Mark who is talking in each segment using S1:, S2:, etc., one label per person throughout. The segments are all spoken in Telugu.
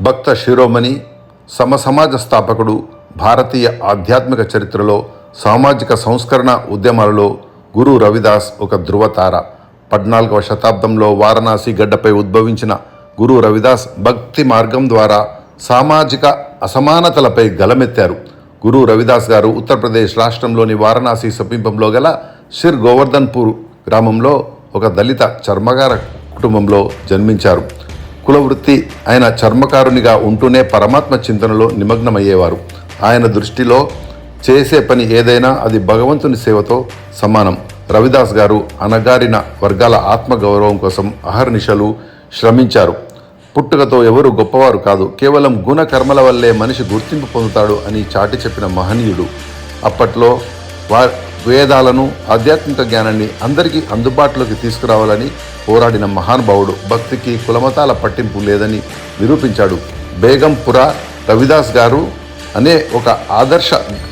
S1: భక్త శిరోమణి, సమాజ స్థాపకుడు, భారతీయ ఆధ్యాత్మిక చరిత్రలో సామాజిక సంస్కరణ ఉద్యమాలలో గురు రవిదాస్ ఒక ధృవతార. 14వ శతాబ్దంలో వారణాసి గడ్డపై ఉద్భవించిన గురు రవిదాస్ భక్తి మార్గం ద్వారా సామాజిక అసమానతలపై గలమెత్తారు. గురు రవిదాస్ గారు ఉత్తరప్రదేశ్ రాష్ట్రంలోని వారణాసి సమీపంలో గల సిర్ గోవర్ధన్పూర్ గ్రామంలో ఒక దళిత చర్మకార కుటుంబంలో జన్మించారు. కులవృత్తి ఆయన చర్మకారునిగా ఉంటూనే పరమాత్మ చింతనలో నిమగ్నమయ్యేవారు. ఆయన దృష్టిలో చేసే పని ఏదైనా అది భగవంతుని సేవతో సమానం. రవిదాస్ గారు అణగారిన వర్గాల ఆత్మగౌరవం కోసం అహర్నిశలు శ్రమించారు. పుట్టుకతో ఎవరు గొప్పవారు కాదు, కేవలం గుణ కర్మల వల్లే మనిషి గుర్తింపు పొందుతాడు అని చాటి చెప్పిన మహనీయుడు. అప్పట్లో వేదాలను, ఆధ్యాత్మిక జ్ఞానాన్ని అందరికీ అందుబాటులోకి తీసుకురావాలని పోరాడిన మహానుభావుడు. భక్తికి కులమతాల పట్టింపు లేదని నిరూపించాడు. బేగంపురా రవిదాస్ గారు అనే ఒక ఆదర్శ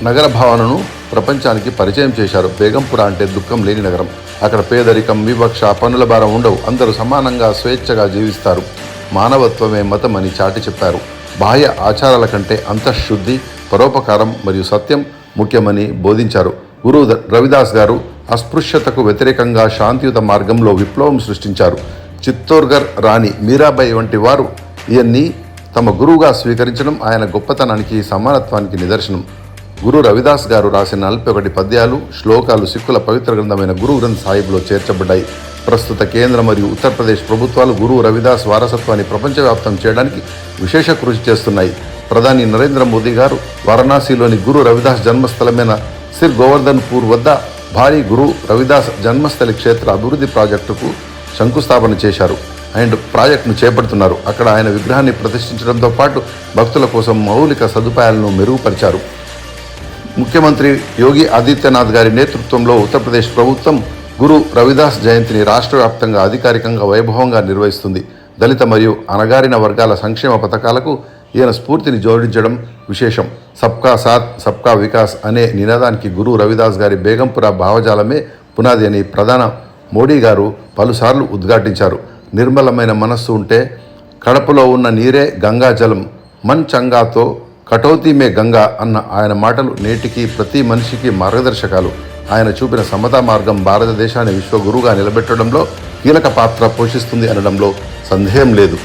S1: నగర భావనను ప్రపంచానికి పరిచయం చేశారు. బేగంపురా అంటే దుఃఖం లేని నగరం. అక్కడ పేదరికం, వివక్ష, పన్నుల భారం ఉండవు. అందరూ సమానంగా స్వేచ్ఛగా జీవిస్తారు. మానవత్వమే మతం అని చాటి చెప్పారు. బాహ్య ఆచారాల కంటే అంతఃశుద్ధి, పరోపకారం మరియు సత్యం ముఖ్యమని బోధించారు. గురు రవిదాస్ గారు అస్పృశ్యతకు వ్యతిరేకంగా శాంతియుత మార్గంలో విప్లవం సృష్టించారు. చిత్తోర్గర్ రాణి మీరాబాయి వంటి వారు ఈయన్ని తమ గురువుగా స్వీకరించడం ఆయన గొప్పతనానికి, సమానత్వానికి నిదర్శనం. గురు రవిదాస్ గారు రాసిన 41 పద్యాలు, శ్లోకాలు సిక్కుల పవిత్ర గ్రంథమైన గురు గ్రంథ్ సాహిబ్లో చేర్చబడ్డాయి. ప్రస్తుత కేంద్ర మరియు ఉత్తరప్రదేశ్ ప్రభుత్వాలు గురు రవిదాస్ వారసత్వాన్ని ప్రపంచవ్యాప్తం చేయడానికి విశేష కృషి చేస్తున్నాయి. ప్రధాని నరేంద్ర మోదీ గారు వారణాసిలోని గురు రవిదాస్ జన్మస్థలమైన సిర్ గోవర్ధన్పూర్ వద్ద భారీ గురు రవిదాస్ జన్మస్థలి క్షేత్ర అభివృద్ధి ప్రాజెక్టుకు శంకుస్థాపన చేశారు అండ్ ప్రాజెక్టును చేపడుతున్నారు. అక్కడ ఆయన విగ్రహాన్ని ప్రతిష్ఠించడంతో పాటు భక్తుల కోసం మౌలిక సదుపాయాలను మెరుగుపరిచారు. ముఖ్యమంత్రి యోగి ఆదిత్యనాథ్ గారి నేతృత్వంలో ఉత్తరప్రదేశ్ ప్రభుత్వం గురు రవిదాస్ జయంతిని రాష్ట్ర వ్యాప్తంగా అధికారికంగా వైభవంగా నిర్వహిస్తుంది. దళిత మరియు అణగారిన వర్గాల సంక్షేమ పథకాలకు ఈయన స్ఫూర్తిని జోడించడం విశేషం. సబ్కా సాత్ సబ్కా వికాస్ అనే నినాదానికి గురు రవిదాస్ గారి బేగంపురా భావజాలమే పునాది అని ప్రధాని మోడీ గారు పలుసార్లు ఉద్ఘాటించారు. నిర్మలమైన మనస్సు ఉంటే కడపలో ఉన్న నీరే గంగాజలం, మన్ చంగాతో కటౌతీ మే గంగా అన్న ఆయన మాటలు నేటికి ప్రతి మనిషికి మార్గదర్శకాలు. ఆయన చూపిన సమతా మార్గం భారతదేశాన్ని విశ్వగురువుగా నిలబెట్టడంలో కీలక పాత్ర పోషిస్తుంది అనడంలో సందేహం లేదు.